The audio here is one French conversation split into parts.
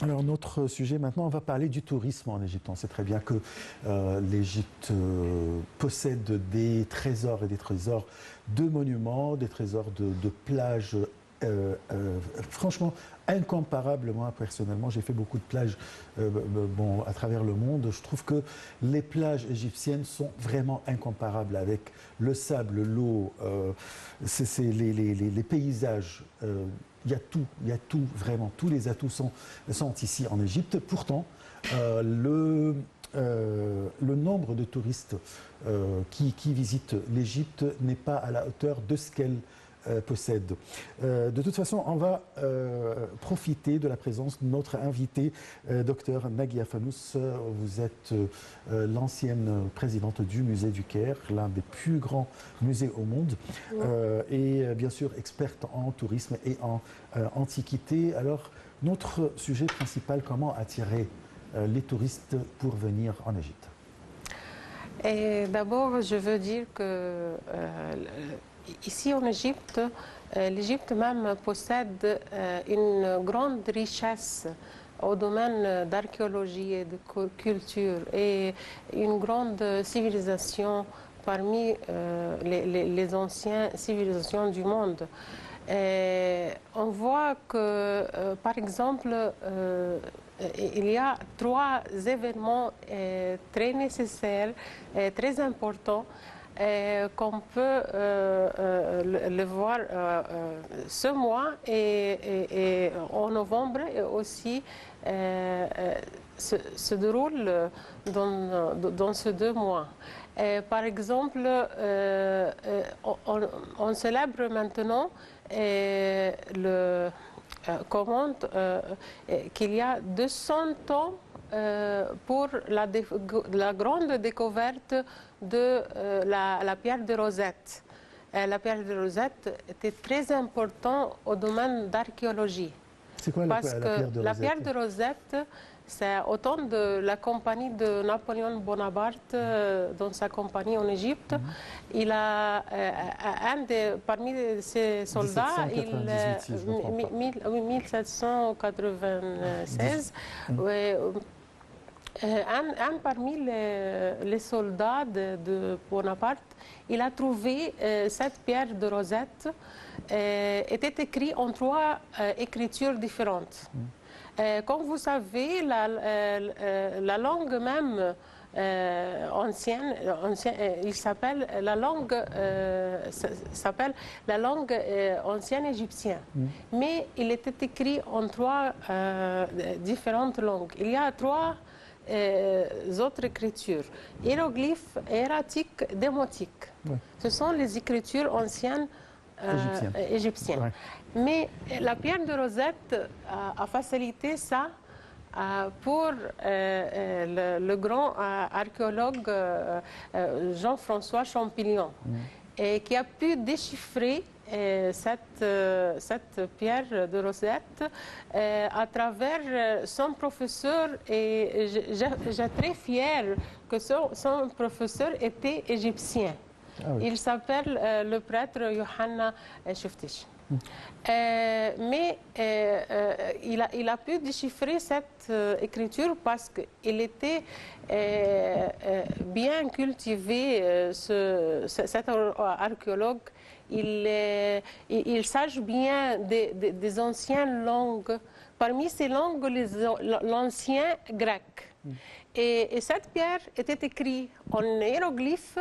Alors, notre sujet maintenant, on va parler du tourisme en Égypte. On sait très bien que l'Égypte possède des trésors et des trésors de monuments, des trésors de plages. Franchement, incomparables. Moi, personnellement, j'ai fait beaucoup de plages à travers le monde. Je trouve que les plages égyptiennes sont vraiment incomparables avec le sable, l'eau, les paysages. Il y a tout, vraiment. Tous les atouts sont ici en Égypte. Pourtant, le nombre de touristes qui visitent l'Égypte n'est pas à la hauteur de ce qu'elle possède. De toute façon, on va profiter de la présence de notre invité, Dr Naguia Fanous. Vous êtes l'ancienne présidente du musée du Caire, l'un des plus grands musées au monde, et bien sûr experte en tourisme et en antiquité. Alors, notre sujet principal, comment attirer les touristes pour venir en Égypte? D'abord, je veux dire que ici en Égypte, l'Égypte même possède une grande richesse au domaine d'archéologie et de culture et une grande civilisation parmi les anciennes civilisations du monde. On voit que, par exemple, il y a trois événements très nécessaires, très importants, qu'on peut le voir ce mois et en novembre et aussi se déroule dans ces 2 mois. Par exemple, on célèbre maintenant qu'il y a 200 ans pour la grande découverte de la pierre de Rosette. La pierre de Rosette était très importante au domaine d'archéologie. C'est quoi la pierre de Rosette? La pierre de Rosette, c'est au temps de la compagnie de Napoléon Bonaparte, dans sa compagnie en Égypte. Il a parmi ses soldats, 1796, un parmi les soldats de Bonaparte, il a trouvé cette pierre de Rosette, était écrite en 3 écritures différentes. Comme vous savez, la langue même ancienne, il s'appelle la langue ancienne égyptienne. Mais il était écrit en 3 différentes langues. Il y a 3 autres écritures: hiéroglyphes, hiératique, démotique. Ouais. Ce sont les écritures anciennes égyptiennes. Ouais. Mais la pierre de Rosette a facilité ça pour le grand archéologue Jean-François Champollion, et qui a pu déchiffrer cette pierre de Rosette à travers son professeur, et j'ai très fière que son professeur était égyptien. Ah oui. Il s'appelle le prêtre Yohanna Sheftish. Mais il a pu déchiffrer cette écriture parce qu'il était bien cultivé, cet archéologue. Il sache bien des anciennes langues. Parmi ces langues, l'ancien grec. Et cette pierre était écrite en hiéroglyphe,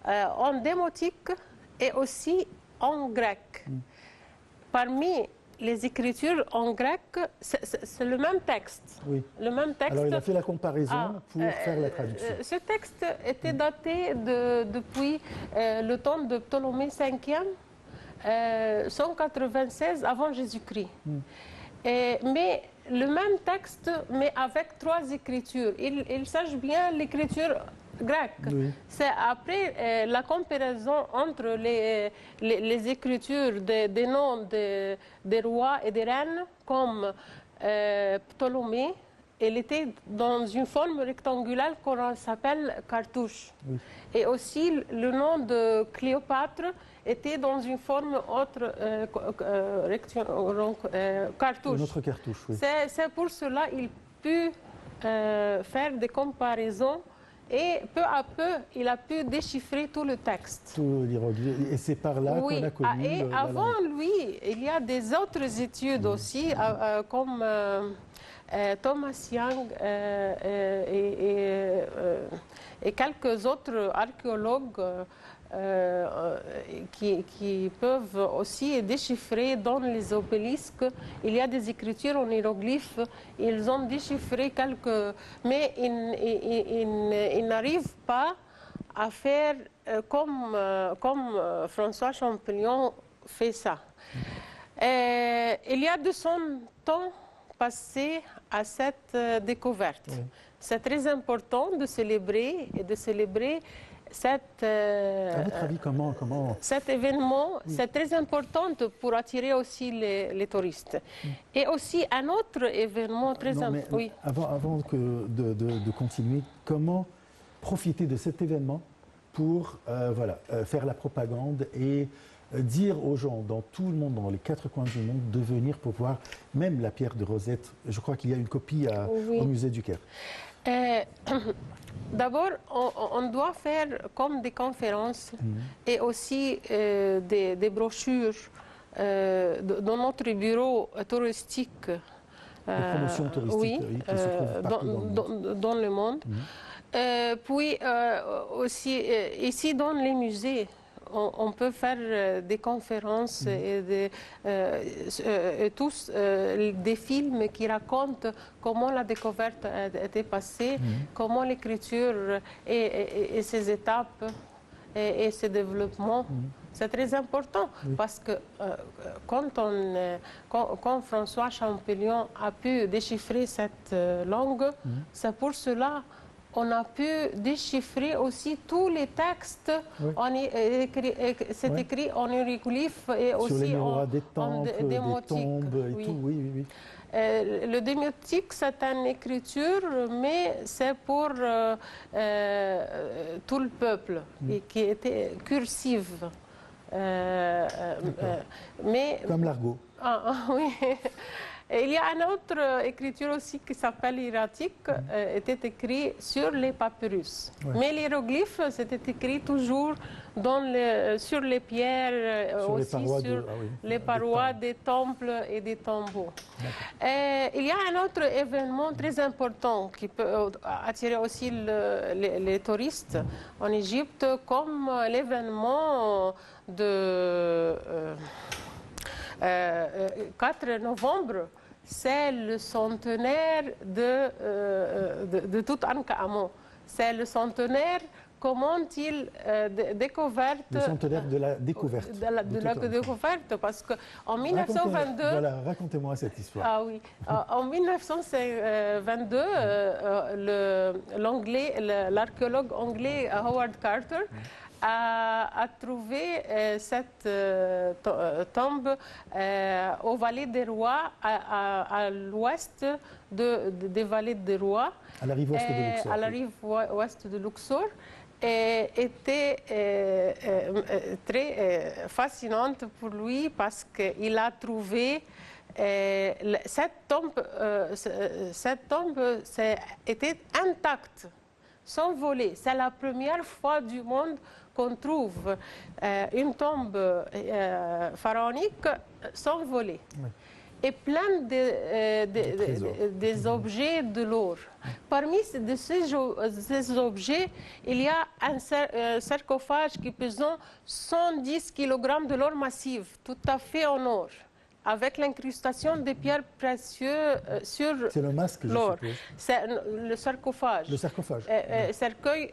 en démotique et aussi en grec. Parmi les écritures en grec, c'est le même texte. Oui. Le même texte. Alors, il a fait la comparaison pour faire la traduction. Ce texte était daté depuis le temps de Ptolémée V, 196 avant Jésus-Christ. Mais le même texte, mais avec 3 écritures. Il sache bien l'écriture grecque. Oui. C'est après la comparaison entre les écritures des noms des rois et des reines, comme Ptolémée, elle était dans une forme rectangulaire qu'on s'appelle cartouche. Oui. Et aussi, le nom de Cléopâtre était dans une forme autre, cartouche. Une autre cartouche, oui. C'est pour cela qu'il peut faire des comparaisons et peu à peu, il a pu déchiffrer tout le texte. Tout l'hiéroglyphe. Et c'est par là Oui. qu'on a connu Et la avant langue. lui, il y a des autres études aussi, comme Thomas Young et quelques autres archéologues qui peuvent aussi déchiffrer dans les obélisques. Il y a des écritures en hiéroglyphes, ils ont déchiffré quelques... Mais ils n'arrivent pas à faire comme François Champollion fait ça. Il y a 200 ans passés à cette découverte. Oui. C'est très important de célébrer cette, À votre avis, comment cet événement. C'est très important pour attirer aussi les touristes. Et aussi un autre événement très Non, mais important. Oui. avant de continuer, comment profiter de cet événement pour faire la propagande et dire aux gens dans tout le monde, dans les 4 coins du monde, de venir pour voir même la pierre de Rosette. Je crois qu'il y a une copie Oui. au musée du Caire. D'abord, on doit faire comme des conférences et aussi des brochures dans notre bureau touristique. Des promotions touristiques Oui, qui se trouvent partout dans le monde. Puis aussi, ici dans les musées, on peut faire des conférences et tous des films qui racontent comment la découverte a été passée, comment l'écriture et ses étapes et ses développements. C'est très important parce que quand François Champollion a pu déchiffrer cette langue, c'est pour cela on a pu déchiffrer aussi tous les textes. C'est écrit en hiéroglyphes et Sur aussi les miroirs des en temples, des tombes et oui. tout. Oui. Le démiotique, c'est une écriture, mais c'est pour tout le peuple, et qui était cursive. Mais Comme l'argot. oui. Et il y a une autre écriture aussi qui s'appelle hiératique, était écrit sur les papyrus. Ouais. Mais l'hiéroglyphe, c'était écrit toujours sur les pierres, Sur les aussi parois sur les parois des temples et des tombeaux. Il y a un autre événement très important qui peut attirer aussi les touristes en Égypte, comme l'événement de 4 novembre, c'est le centenaire de Toutankhamon. C'est le centenaire, comment il découvert... Le centenaire de la découverte. De la découverte, parce qu'en 1922... Voilà, racontez-moi cette histoire. Ah oui, en 1922, l'archéologue anglais Howard Carter a trouvé cette tombe aux Vallées des Rois, à l'ouest des Vallées des Rois. À la rive ouest de Luxor. À la rive ouest de Luxor. Et était très fascinante pour lui parce qu'il a trouvé cette tombe était intacte, sans voler. C'est la première fois du monde qu'on trouve une tombe pharaonique sans voler. Oui. Et plein des objets de l'or. Parmi ces objets, il y a un sarcophage qui pèse 110 kg de l'or massif, tout à fait en or, avec l'incrustation des pierres précieuses sur l'or. C'est le masque, je suppose. C'est le sarcophage. Le sarcophage. Cercueil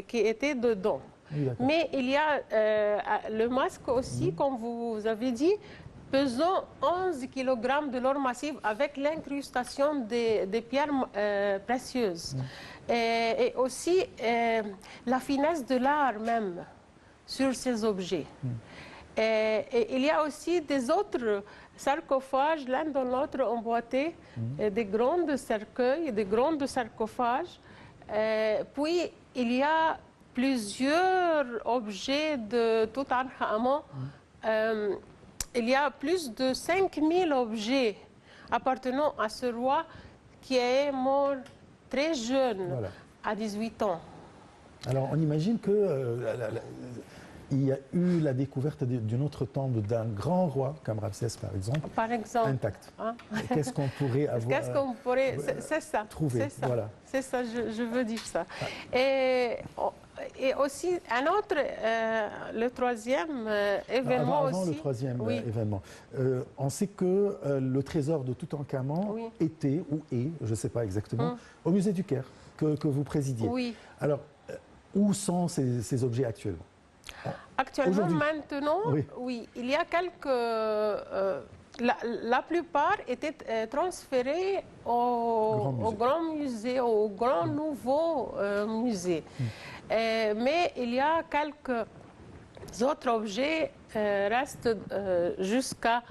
qui était dedans. Oui, mais il y a le masque aussi, comme vous avez dit, pesant 11 kg de l'or massif avec l'incrustation des pierres précieuses. Et aussi la finesse de l'art même sur ces objets. Et il y a aussi des autres sarcophages, l'un dans l'autre emboîtés, des grands cercueils, des grands sarcophages. Puis il y a plusieurs objets de Toutankhamon. Il y a plus de 5000 objets appartenant à ce roi qui est mort très jeune, Voilà. à 18 ans. Alors, on imagine que il y a eu la découverte d'une autre tombe d'un grand roi, comme Ramsès par exemple, Par exemple. intacte. Hein? Qu'est-ce qu'on pourrait avoir Qu'est-ce qu'on pourrait... C'est ça. trouver, C'est ça. voilà. C'est ça, je veux dire ça. Et aussi, un autre, le troisième événement avant aussi. le troisième Oui. événement, on sait que le trésor de Toutankhamon Oui. était, ou est, je ne sais pas exactement, au musée du Caire, que vous présidiez. Oui. Alors, où sont ces objets actuellement? Actuellement, Aujourd'hui. maintenant, Oui. oui, il y a quelques... la plupart étaient transférés au grand musée, au grand nouveau musée. Mais il y a quelques autres objets restent jusqu'à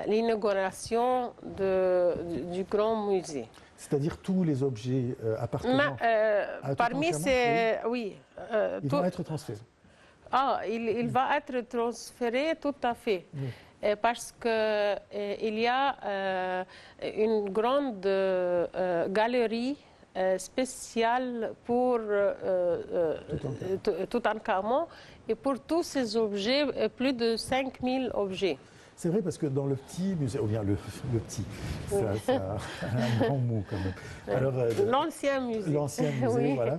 l'inauguration du grand musée. C'est-à-dire tous les objets appartenant à Parmi Toutankhamon, ces... Oui. ils vont être transférés. Il va être transféré tout à fait. Parce qu'il y a une grande galerie spéciale pour Toutankhamon et pour tous ces objets, plus de 5000 objets. C'est vrai parce que dans le petit musée, ou bien le petit, ça a un grand mot quand même. Alors, L'ancien musée. L'ancien musée, Oui. voilà.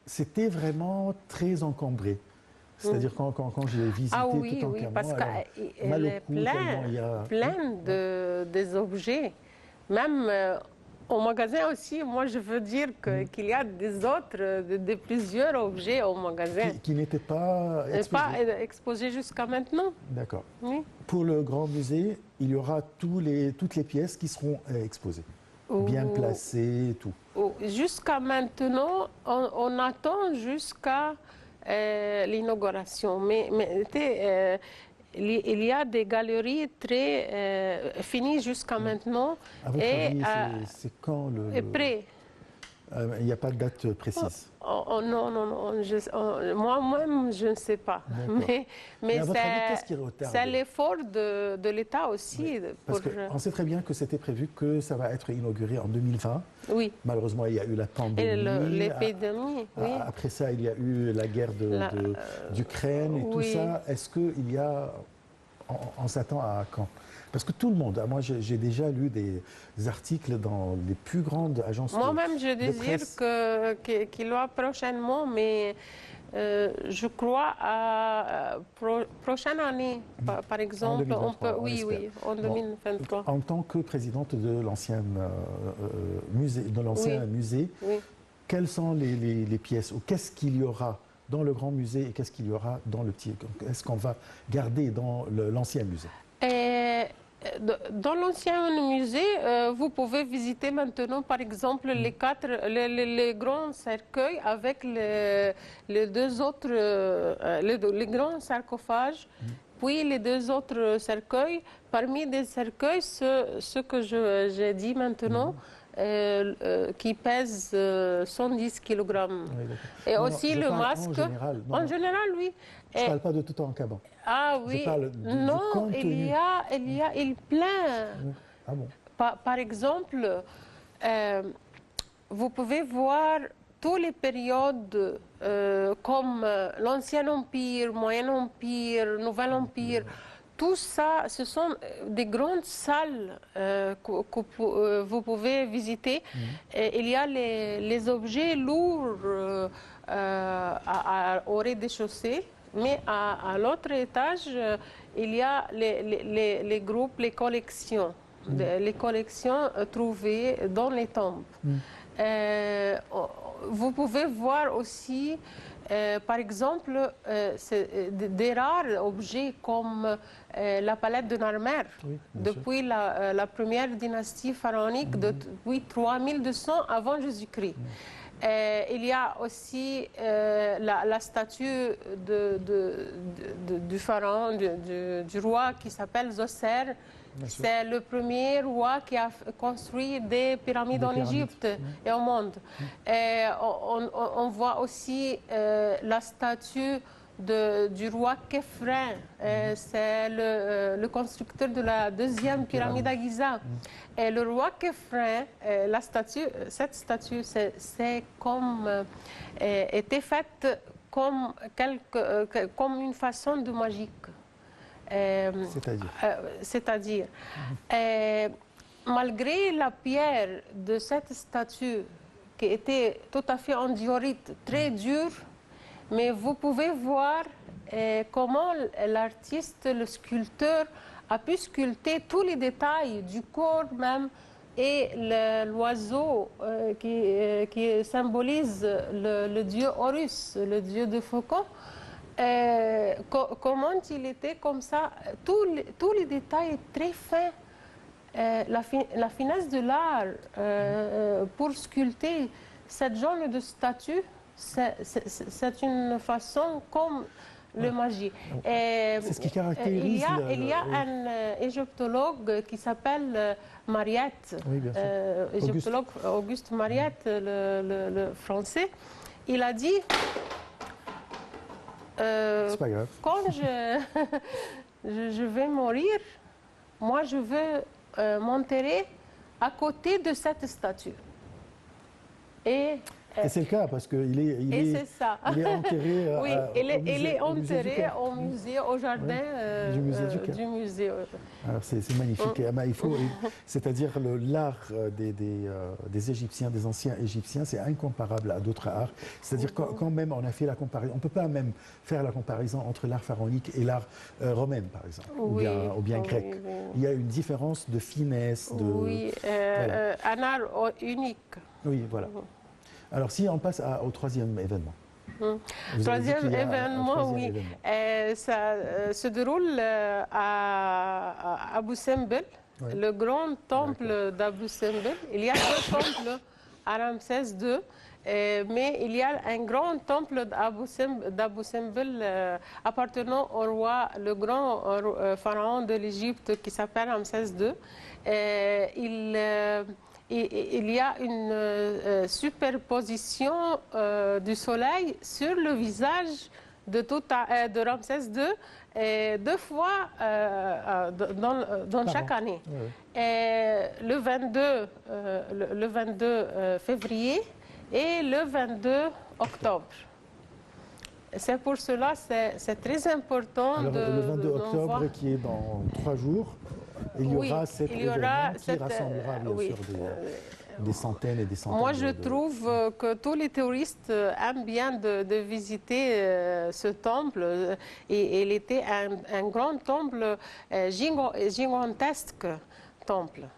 C'était vraiment très encombré. C'est-à-dire quand j'ai visité Oui, Toutankhamon, parce alors, mal qu'il au est cou, tellement il y a... plein des objets. Même au magasin aussi, moi je veux dire qu'il y a des autres, plusieurs objets au magasin. qui n'étaient pas exposés. Pas exposés jusqu'à maintenant. D'accord. Oui. Pour le grand musée, il y aura toutes les pièces qui seront exposées, bien placées et tout. Jusqu'à maintenant, on attend jusqu'à l'inauguration. Mais il y a des galeries très finies jusqu'à maintenant. À votre Et avis, c'est quand le... prêt. Il n'y a pas de date précise. Non, moi-même, je ne sais pas. D'accord. Mais à votre avis, qu'est-ce qui retarde? c'est l'effort de l'État aussi. Oui, parce qu'on sait très bien que c'était prévu que ça va être inauguré en 2020. Oui. Malheureusement, il y a eu la pandémie. Et l'épidémie, oui. Après ça, il y a eu la guerre d'Ukraine et tout oui. ça. Est-ce qu'il y a... On s'attend à quand? Parce que tout le monde, moi j'ai déjà lu des articles dans les plus grandes agences Moi-même, je de désire presse. qu'il y aura prochainement, mais je crois à prochaine année, par exemple. 2023, on oui, espère. en 2023. En tant que présidente de l'ancien musée, Oui. quelles sont les pièces ou qu'est-ce qu'il y aura dans le grand musée et qu'est-ce qu'il y aura dans le petit? Est-ce qu'on va garder dans l'ancien musée? Dans l'ancien musée, vous pouvez visiter maintenant, par exemple, les grands cercueils avec les deux autres, les grands sarcophages, puis les deux autres cercueils. Parmi des cercueils, ce que j'ai dit maintenant, qui pèsent 110 kg. Oui, et non, aussi je le parle masque. En général, Oui. je ne parle pas de Toutankhamon. Ah oui, Je parle du non, contenu. il plein. Ah bon? Par exemple, vous pouvez voir toutes les périodes comme l'Ancien Empire, Moyen Empire, Nouvel Empire. Tout ça, ce sont des grandes salles que vous pouvez visiter. Et il y a les objets lourds au rez-de-chaussée. Mais à l'autre étage, il y a les groupes, les collections. Les collections trouvées dans les tombes. Vous pouvez voir aussi, par exemple, des rares objets comme la palette de Narmer, depuis la première dynastie pharaonique, depuis 3200 avant Jésus-Christ. Il y a aussi la statue du pharaon, du roi qui s'appelle Zoser. C'est le premier roi qui a construit des pyramides en Égypte et au monde. Et on voit aussi la statue du roi Khéphren. C'est le constructeur de la deuxième pyramide à Giza. Et le roi Khéphren, cette statue, c'est comme était faite comme une façon de magique. C'est-à-dire, malgré la pierre de cette statue qui était tout à fait en diorite, très dure, mais vous pouvez voir comment l'artiste, le sculpteur, a pu sculpter tous les détails du corps même et l'oiseau qui symbolise le dieu Horus, le dieu de faucon. Comment il était comme ça, tous les détails très fins, la finesse de l'art pour sculpter cette genre de statue, c'est une façon comme le magie. C'est ce qui caractérise. Il y a un égyptologue qui s'appelle Mariette, égyptologue Auguste Mariette, le français. Il a dit. C'est pas grave. Quand je vais mourir, moi je veux m'enterrer à côté de cette statue. Et c'est le cas parce qu'il est enterré oui, il est enterré au musée, au jardin du musée. Alors c'est magnifique. C'est-à-dire l'art des Égyptiens, des anciens Égyptiens, c'est incomparable à d'autres arts. C'est-à-dire quand même on a fait la comparaison, on ne peut pas même faire la comparaison entre l'art pharaonique et l'art romain, par exemple, ou bien grec. Oui. Il y a une différence de finesse. Voilà. Un art unique. Oui, voilà. Alors, si on passe au troisième événement. Troisième événement, oui. Ça se déroule à Abu Simbel, le grand temple d'Abu Simbel. Il y a deux temples à Ramsès II, mais il y a un grand temple d'Abu Simbel appartenant au roi, le grand pharaon de l'Égypte qui s'appelle Ramsès II. Il y a une superposition du soleil sur le visage de Ramsès II, deux fois dans chaque année. Et le 22 février et le 22 octobre. C'est pour cela que c'est très important. Alors, le 22 octobre qui est dans 3 jours. Il y aura cet événement qui rassemblera bien sûr des centaines et des centaines. Moi, je trouve que tous les touristes aiment bien de visiter ce temple. Et il était un grand temple, gigantesque temple.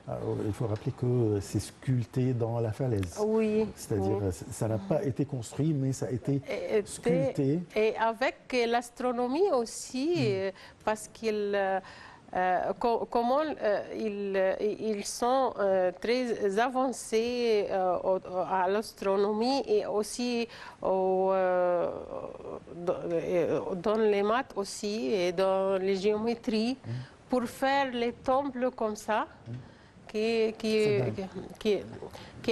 Alors, il faut rappeler que c'est sculpté dans la falaise. Oui. C'est-à-dire, ça n'a pas été construit, mais ça a été sculpté. Et avec l'astronomie aussi, parce qu'il... comment ils sont très avancés à l'astronomie et aussi dans les maths aussi et dans les géométries pour faire les temples comme ça qui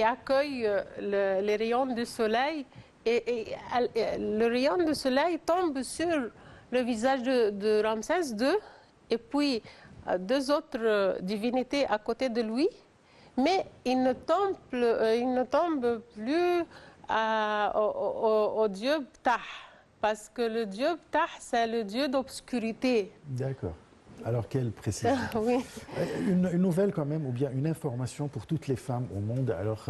accueillent les rayons du soleil et le rayon du soleil tombe sur le visage de Ramsès II. Et puis, deux autres divinités à côté de lui, mais il ne tombe plus au dieu Ptah, parce que le dieu Ptah, c'est le dieu d'obscurité. D'accord. Alors, quelle précision. Oui. Une nouvelle quand même, ou bien une information pour toutes les femmes au monde. Alors,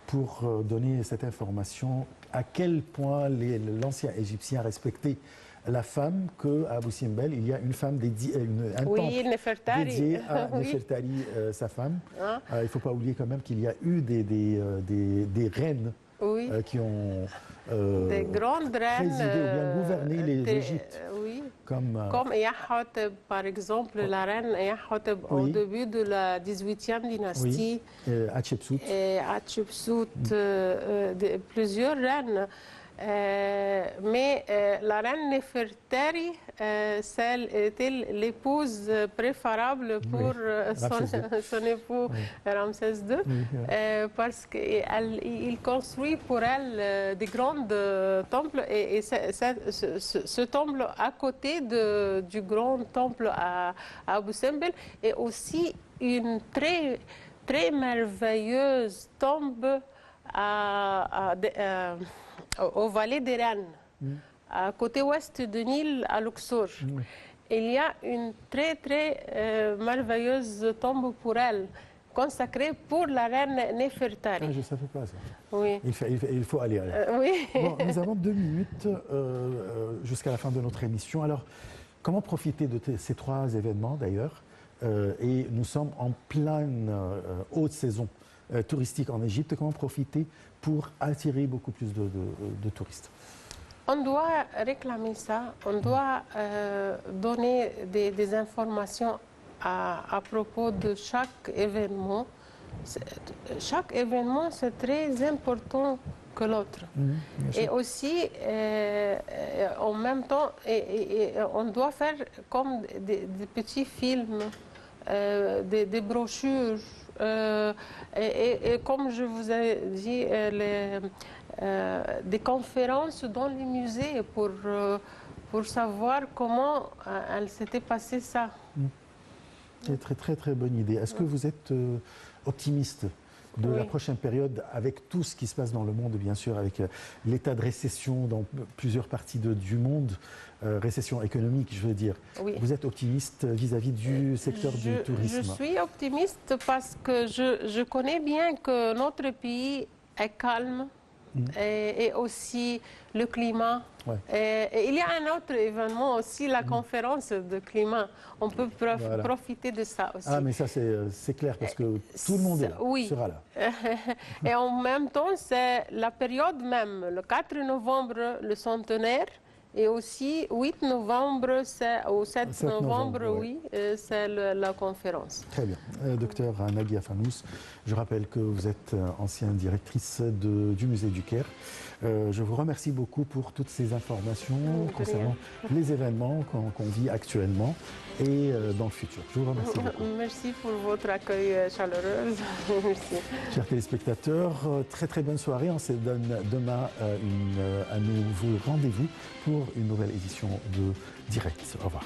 pour donner cette information, à quel point l'ancien Égyptien respectait la femme qu'à Abu Simbel, il y a une femme dédiée, un temple dédié à Nefertari, sa femme. Il ne faut pas oublier quand même qu'il y a eu des reines qui ont des grandes reines présidé ou bien gouverné l'Égypte. Oui. Comme Yahotep, par exemple, la reine Yahotep au début de la 18e dynastie. Oui. Hatshepsut. Et Hatshepsut, plusieurs reines. Mais la reine Nefertari, celle était l'épouse préférable pour son époux Ramsès II, parce qu'il construit pour elle des grands temples, et ce temple à côté du grand temple à Abu Simbel est aussi une très merveilleuse tombe au Vallée des Reines, à côté ouest du Nil, à Luxor. Il y a une très merveilleuse tombe pour elle, consacrée pour la reine Nefertari. Ah, je ne savais pas ça. Oui. Il faut aller. Oui. Bon, nous avons 2 minutes jusqu'à la fin de notre émission. Alors, comment profiter de ces 3 événements d'ailleurs? Et nous sommes en pleine haute saison touristique en Égypte. Comment profiter pour attirer beaucoup plus de touristes? On doit réclamer ça, on doit donner des informations à propos de chaque événement. Chaque événement, c'est très important que l'autre. Et aussi, en même temps, on doit faire comme des petits films, des brochures. Et comme je vous ai dit, des conférences dans les musées pour savoir comment elle s'était passé ça. C'est très bonne idée. Est-ce que vous êtes optimiste de la prochaine période, avec tout ce qui se passe dans le monde, bien sûr, avec l'état de récession dans plusieurs parties du monde, récession économique, je veux dire. Oui. Vous êtes optimiste vis-à-vis du secteur du tourisme? Je suis optimiste parce que je connais bien que notre pays est calme. Et aussi le climat. Et il y a un autre événement aussi, la conférence de climat. On peut profiter de ça aussi. Ah, mais ça c'est clair parce que tout le monde est là, sera là. Et en même temps, c'est la période même, le 4 novembre, le centenaire. Et aussi, 8 novembre ou 7 novembre, oui, c'est la conférence. Très bien. Docteur Naguia Fanous, je rappelle que vous êtes ancienne directrice du musée du Caire. Je vous remercie beaucoup pour toutes ces informations concernant les événements qu'on vit actuellement et dans le futur. Je vous remercie beaucoup. Merci pour votre accueil chaleureux. Merci. Chers téléspectateurs, très bonne soirée. On se donne demain un nouveau rendez-vous pour une nouvelle édition de Direct. Au revoir.